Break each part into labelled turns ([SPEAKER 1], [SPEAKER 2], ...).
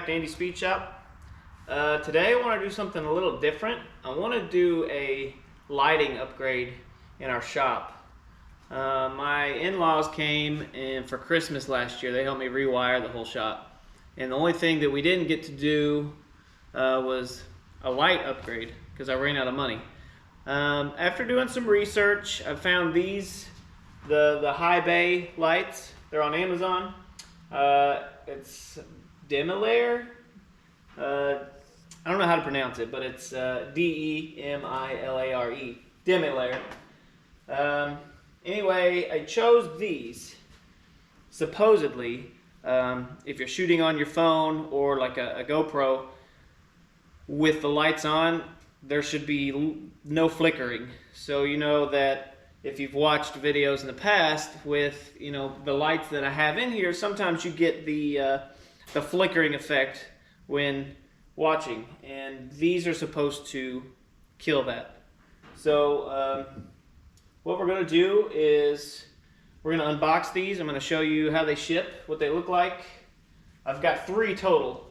[SPEAKER 1] back to Andy's Speed Shop. Today I want to do something a little different. I want to do a lighting upgrade in our shop. My in-laws came and for Christmas last year they helped me rewire the whole shop. And the only thing that we didn't get to do was a light upgrade because I ran out of money. After doing some research, I found these, the high bay lights. They're on Amazon. It's Demilare. I don't know how to pronounce it, but it's D-E-M-I-L-A-R-E. Demilare. Anyway, I chose these. Supposedly, if you're shooting on your phone or like a GoPro with the lights on, there should be no flickering. So you know that if you've watched videos in the past with, you know, the lights that I have in here, sometimes you get the flickering effect when watching, and these are supposed to kill that. So what we're going to do is we're going to unbox these. I'm going to show you how they ship, what they look like. I've got 3 total,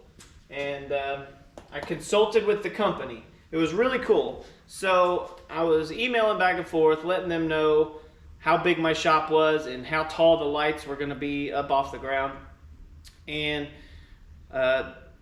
[SPEAKER 1] and I consulted with the company. It was really cool. So I was emailing back and forth, letting them know how big my shop was and how tall the lights were going to be up off the ground. And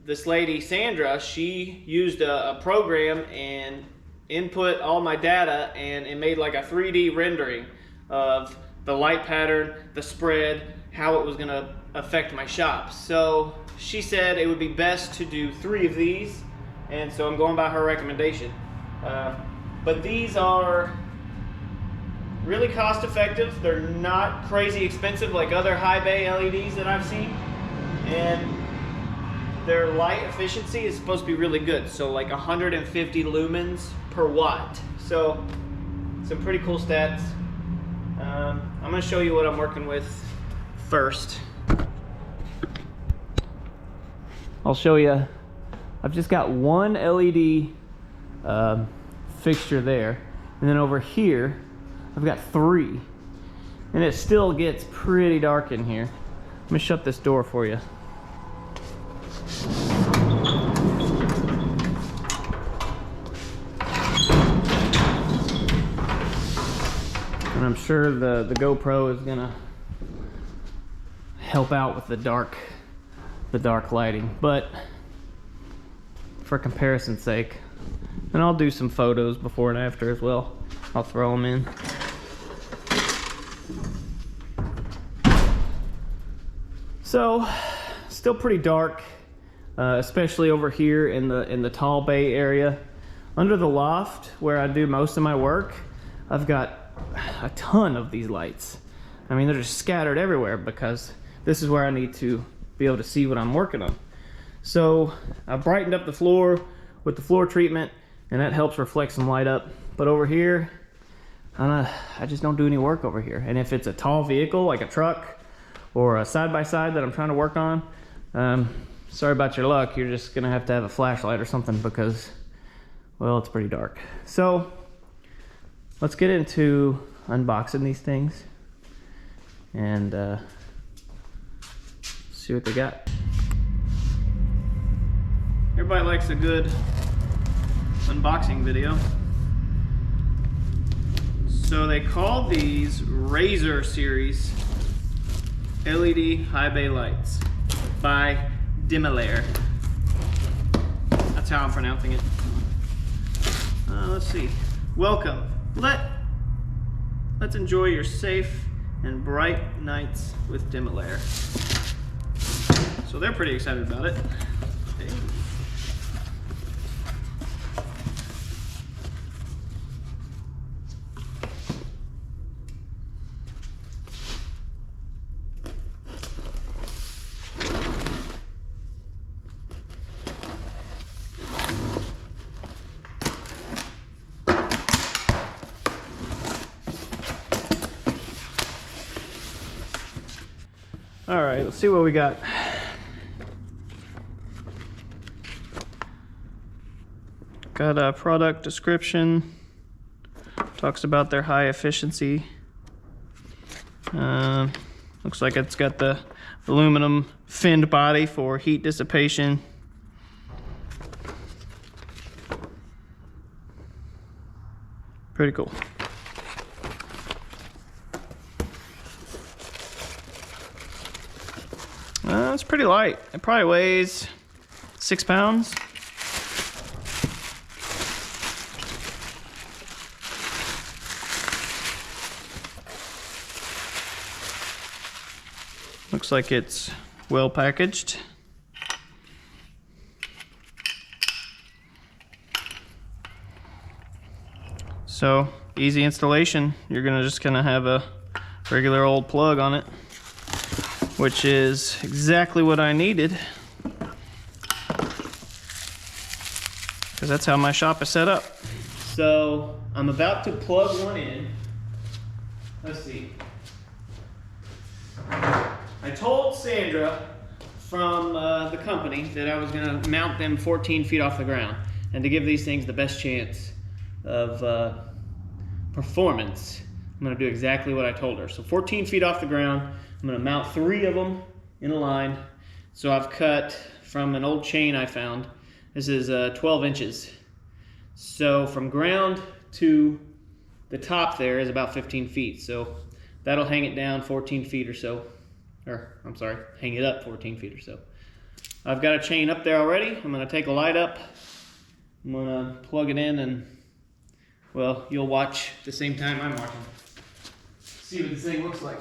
[SPEAKER 1] this lady, Sandra, she used a program and input all my data, and it made like a 3D rendering of the light pattern, the spread, how it was going to affect my shop. So she said it would be best to do 3 of these, and so I'm going by her recommendation. But these are really cost effective. They're not crazy expensive like other high bay LEDs that I've seen, and their light efficiency is supposed to be really good. So like 150 lumens per watt. So some pretty cool stats. I'm going to show you what I'm working with first. I'll show you. I've just got one LED fixture there, and then over here I've got 3, and it still gets pretty dark in here. Let me shut this door for you. And I'm sure the GoPro is gonna help out with the dark lighting, but for comparison's sake, and I'll do some photos before and after as well. I'll throw them in. So, still pretty dark, especially over here in the tall bay area. Under the loft, where I do most of my work, I've got a ton of these lights. I mean, they're just scattered everywhere because this is where I need to be able to see what I'm working on. So I brightened up the floor with the floor treatment, and that helps reflect some light up. But over here, I just don't do any work over here. And if it's a tall vehicle like a truck or a side-by-side that I'm trying to work on, sorry about your luck, you're just gonna have to have a flashlight or something because, well, it's pretty dark. So let's get into unboxing these things and see what they got. Everybody likes a good unboxing video. So they call these Razor Series LED high bay lights by Demilare. That's how I'm pronouncing it. Let's see. Welcome. Let's enjoy your safe and bright nights with Demilare. So they're pretty excited about it. Hey. All right, let's see what we got. Got a product description. Talks about their high efficiency. Looks like it's got the aluminum finned body for heat dissipation, Pretty cool. It's pretty light. It probably weighs 6 pounds. Looks like it's well packaged. So easy installation. You're just gonna have a regular old plug on it, which is exactly what I needed, because that's how my shop is set up. So I'm about to plug one in. Let's see. I told Sandra from the company that I was gonna mount them 14 feet off the ground, and to give these things the best chance of performance, I'm gonna do exactly what I told her. So 14 feet off the ground, I'm gonna mount 3 of them in a line. So I've cut from an old chain I found. This is 12 inches. So from ground to the top there is about 15 feet. So that'll hang it down 14 feet or so. Or, I'm sorry, hang it up 14 feet or so. I've got a chain up there already. I'm gonna take a light up. I'm gonna plug it in and, well, you'll watch the same time I'm watching. See what this thing looks like.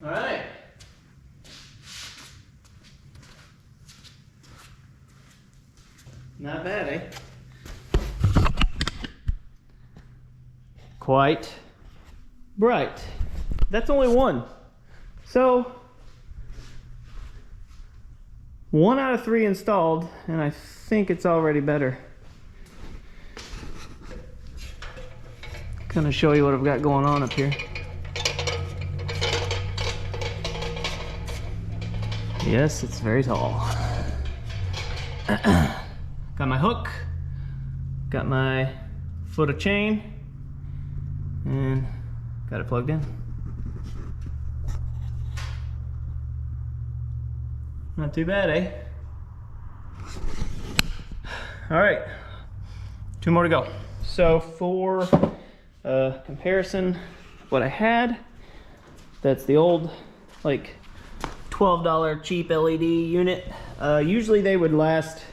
[SPEAKER 1] All right. Not bad, eh? Quite bright. That's only one. So, 1 out of 3 installed, and I think it's already better. Gonna show you what I've got going on up here. Yes, it's very tall. Got my hook, got my foot of chain, and got it plugged in. Not too bad, eh? All right, 2 more to go. So for comparison, what I had, that's the old, like, $12 cheap LED unit. Usually they would last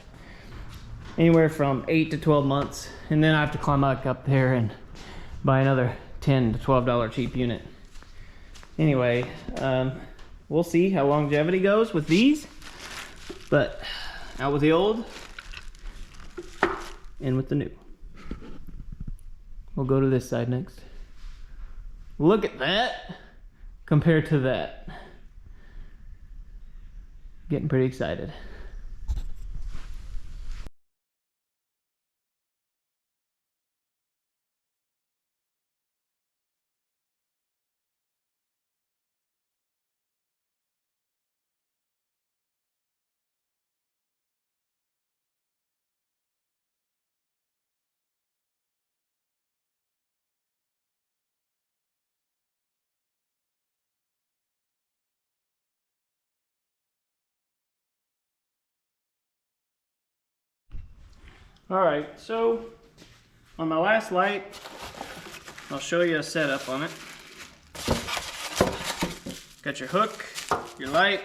[SPEAKER 1] anywhere from 8 to 12 months, and then I have to climb back up there and buy another $10 to $12 cheap unit. Anyway, we'll see how longevity goes with these, but out with the old, in with the new. We'll go to this side next. Look at that compared to that. Getting pretty excited. All right, so on my last light, I'll show you a setup on it. Got your hook, your light.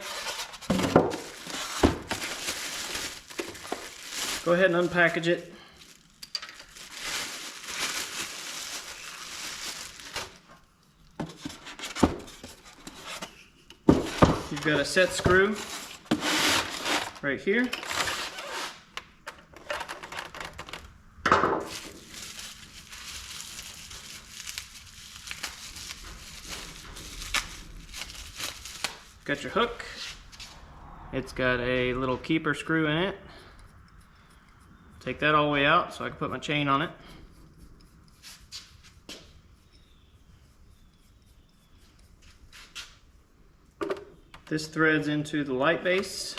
[SPEAKER 1] Go ahead and unpackage it. You've got a set screw right here. Got your hook. It's got a little keeper screw in it. Take that all the way out so I can put my chain on it. This threads into the light base.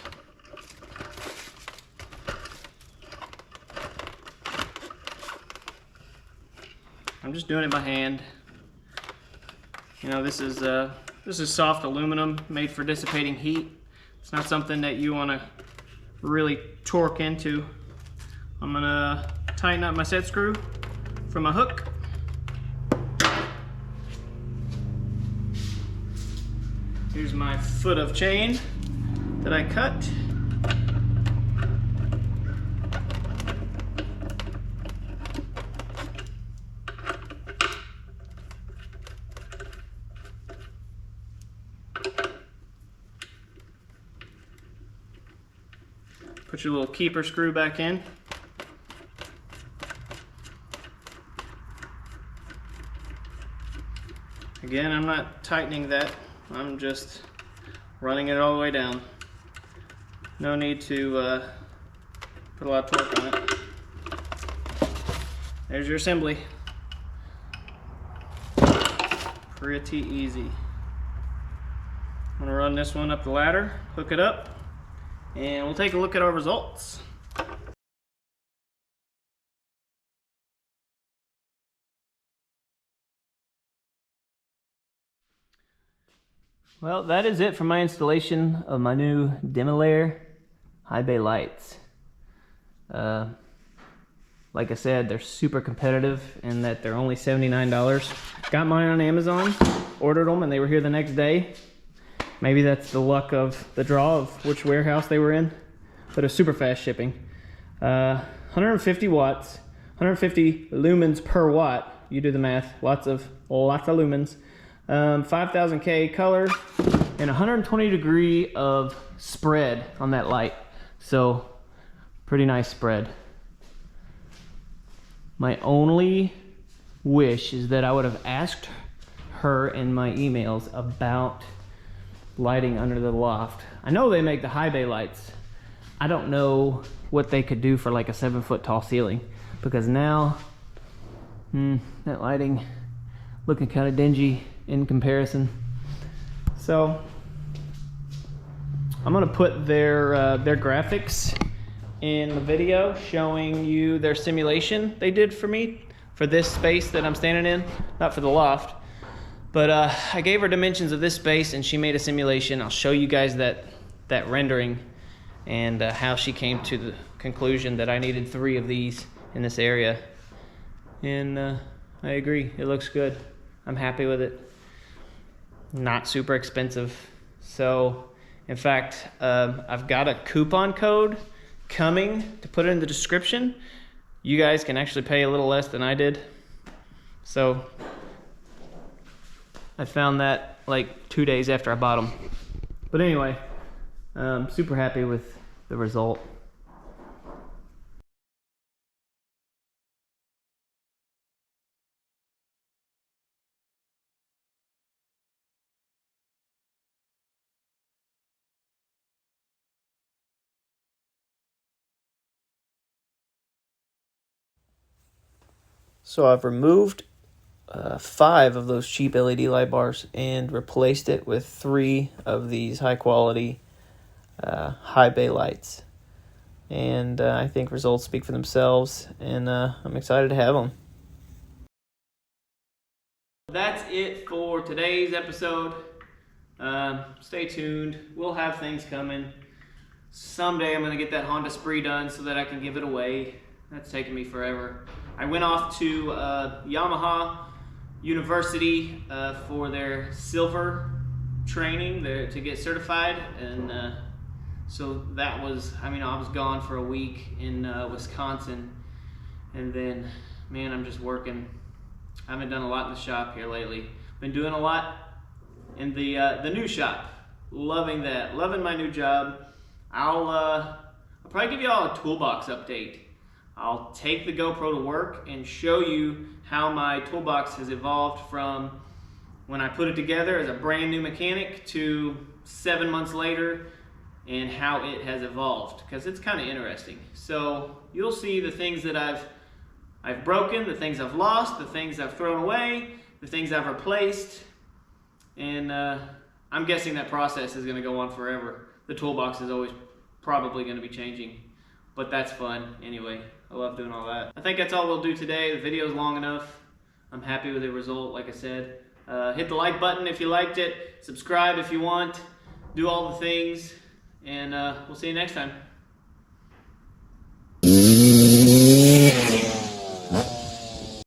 [SPEAKER 1] I'm just doing it by hand. You know, this is soft aluminum made for dissipating heat. It's not something that you want to really torque into. I'm gonna tighten up my set screw from my hook. Here's my foot of chain that I cut. Put your little keeper screw back in. Again, I'm not tightening that. I'm just running it all the way down. No need to put a lot of torque on it. There's your assembly. Pretty easy. I'm gonna run this one up the ladder, hook it up, and we'll take a look at our results. Well, that is it for my installation of my new Demilare high bay lights. Like I said, they're super competitive in that they're only $79. Got mine on Amazon, ordered them, and they were here the next day. Maybe that's the luck of the draw of which warehouse they were in, but it's super fast shipping. 150 watts, 150 lumens per watt. You do the math, lots of lumens. 5000 K color, and 120 degree of spread on that light. So pretty nice spread. My only wish is that I would have asked her in my emails about lighting under the loft. I know they make the high bay lights. I don't know what they could do for like a 7-foot tall ceiling, because now that lighting looking kind of dingy in comparison. So I'm gonna put their graphics in the video showing you their simulation they did for me for this space that I'm standing in, not for the loft. But I gave her dimensions of this space and she made a simulation. I'll show you guys that rendering and how she came to the conclusion that I needed 3 of these in this area. And I agree, it looks good. I'm happy with it. Not super expensive. So, in fact, I've got a coupon code coming to put it in the description. You guys can actually pay a little less than I did. So, I found that like 2 days after I bought them. But anyway, super happy with the result. So I've removed 5 of those cheap LED light bars and replaced it with 3 of these high quality high bay lights. And I think results speak for themselves, and I'm excited to have them. That's it for today's episode. Stay tuned. We'll have things coming. Someday I'm going to get that Honda Spree done so that I can give it away. That's taken me forever. I went off to Yamaha University for their silver training to get certified, and so that was, I was gone for a week in Wisconsin, and then, man, I'm just working. I haven't done a lot in the shop here lately. Been doing a lot in the new shop. Loving that. Loving my new job. I'll probably give you all a toolbox update. I'll take the GoPro to work and show you how my toolbox has evolved from when I put it together as a brand new mechanic to 7 months later, and how it has evolved, because it's kind of interesting. So you'll see the things that I've broken, the things I've lost, the things I've thrown away, the things I've replaced, and I'm guessing that process is going to go on forever. The toolbox is always probably going to be changing, but that's fun anyway. I love doing all that. I think that's all we'll do today. The video's long enough. I'm happy with the result, like I said. Hit the like button if you liked it. Subscribe if you want. Do all the things. And we'll see you next time.